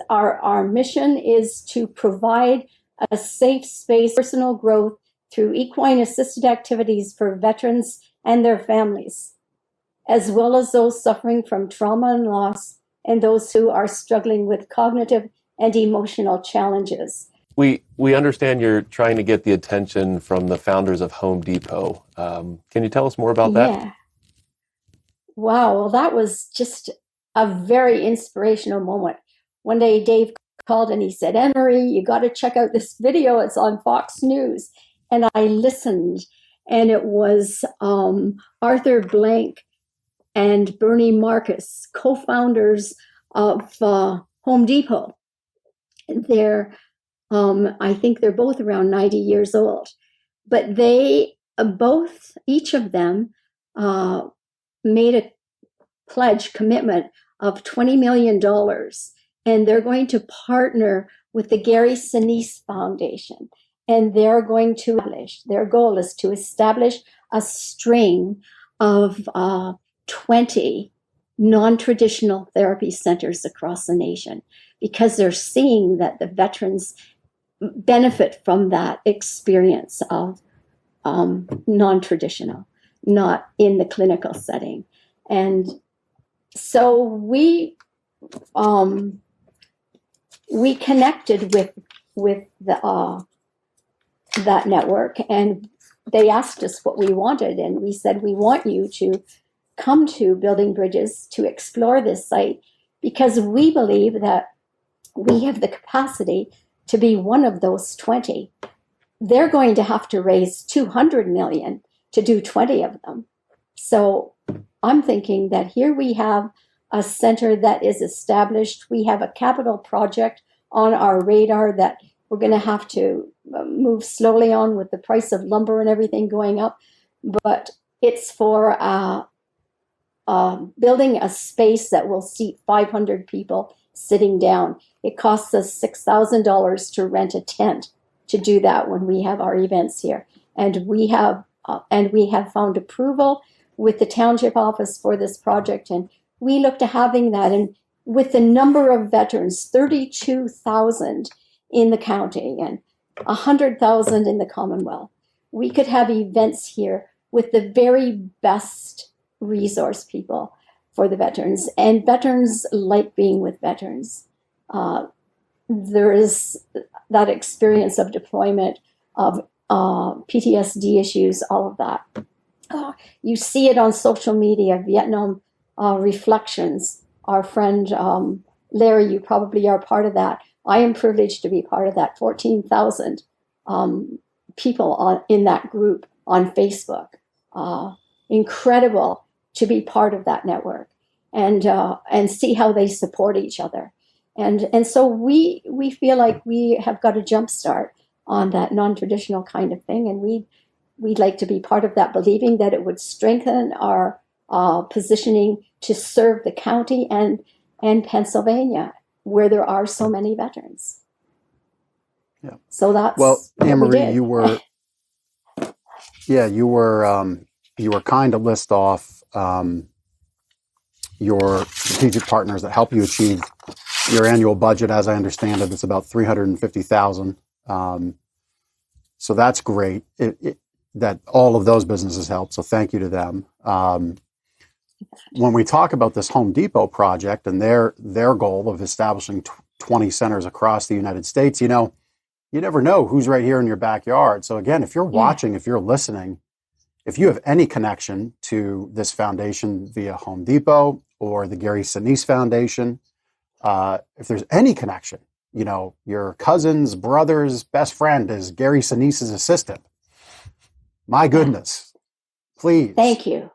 our mission is to provide a safe space, personal growth through equine assisted activities for veterans and their families, as well as those suffering from trauma and loss and those who are struggling with cognitive and emotional challenges. We understand you're trying to get the attention from the founders of Home Depot. Can you tell us more about that? Yeah. Wow. Well, that was just a very inspirational moment. One day, Dave called and he said, "Anne-Marie, you got to check out this video. It's on Fox News." And I listened, and it was Arthur Blank and Bernie Marcus, co-founders of Home Depot. They're, I think they're both around 90 years old, but they both, each of them, made a pledge commitment of $20 million, and they're going to partner with the Gary Sinise Foundation, and they're going to their goal is to establish a string of 20 non-traditional therapy centers across the nation, because they're seeing that the veterans benefit from that experience of non-traditional, not in the clinical setting. And so we connected with the that network, and they asked us what we wanted, and we said, we want you to come to Building Bridges to explore this site, because we believe that we have the capacity to be one of those 20. They're going to have to raise $200 million to do 20 of them. So I'm thinking that here we have a center that is established. We have a capital project on our radar that we're going to have to move slowly on with the price of lumber and everything going up. But it's for building a space that will seat 500 people sitting down. It costs us $6,000 to rent a tent to do that when we have our events here. And we have found approval with the township office for this project, and we look to having that. And with the number of veterans, 32,000 in the county and 100,000 in the Commonwealth, we could have events here with the very best resource people for the veterans. And veterans like being with veterans. There is that experience of deployment, of PTSD issues, all of that. You see it on social media, Vietnam Reflections. Our friend Larry, you probably are part of that. I am privileged to be part of that. 14,000 people in that group on Facebook. Incredible to be part of that network and see how they support each other. And so we feel like we have got a jump start on that non-traditional kind of thing, and we'd like to be part of that, believing that it would strengthen our positioning to serve the county and Pennsylvania, where there are so many veterans. Yeah. So that's Anne-Marie, you were kind to list off your strategic partners that help you achieve your annual budget. As I understand it, it's about $350,000. So that's great. That all of those businesses help. So thank you to them. When we talk about this Home Depot project and their goal of establishing 20 centers across the United States, you never know who's right here in your backyard. So again, if you're watching, if you're listening, if you have any connection to this foundation via Home Depot or the Gary Sinise Foundation, if there's any connection, your cousin's brother's best friend is Gary Sinise's assistant. My goodness, please. Thank you.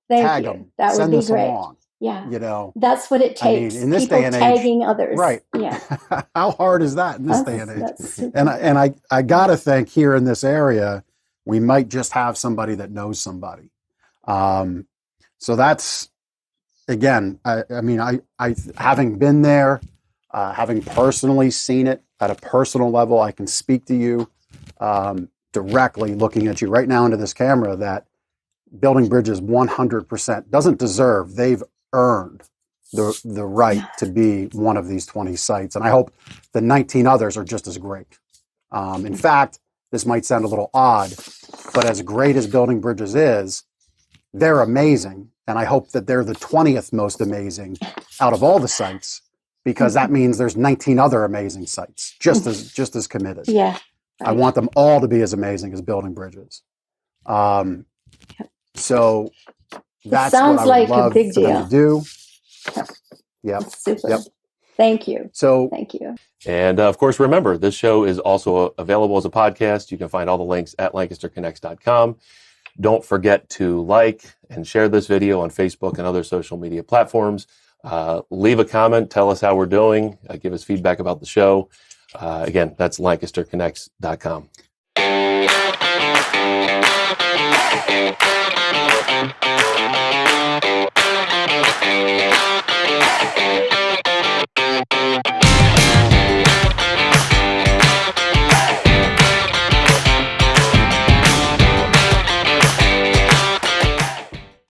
Tag them. That Send would be this great. along. Yeah. That's what it takes. In this people day and age, tagging others. Right. Yeah. How hard is that in this day and age? Super. And I gotta think here in this area, we might just have somebody that knows somebody. So that's, again, I having been there, having personally seen it at a personal level, I can speak to you directly, looking at you right now into this camera, that Building Bridges 100% doesn't deserve, they've earned the right to be one of these 20 sites. And I hope the 19 others are just as great. In fact, this might sound a little odd, but as great as Building Bridges is, they're amazing. And I hope that they're the 20th most amazing out of all the sites, because that means there's 19 other amazing sites just as committed. Yeah. I want them all to be as amazing as Building Bridges. So that's sounds what I like would a love big for them to do. Yep. That's super. Yep. Thank you. So Thank you. And of course, remember, this show is also available as a podcast. You can find all the links at LancasterConnects.com. Don't forget to like and share this video on Facebook and other social media platforms. Leave a comment. Tell us how we're doing. Give us feedback about the show. Again, that's LancasterConnects.com.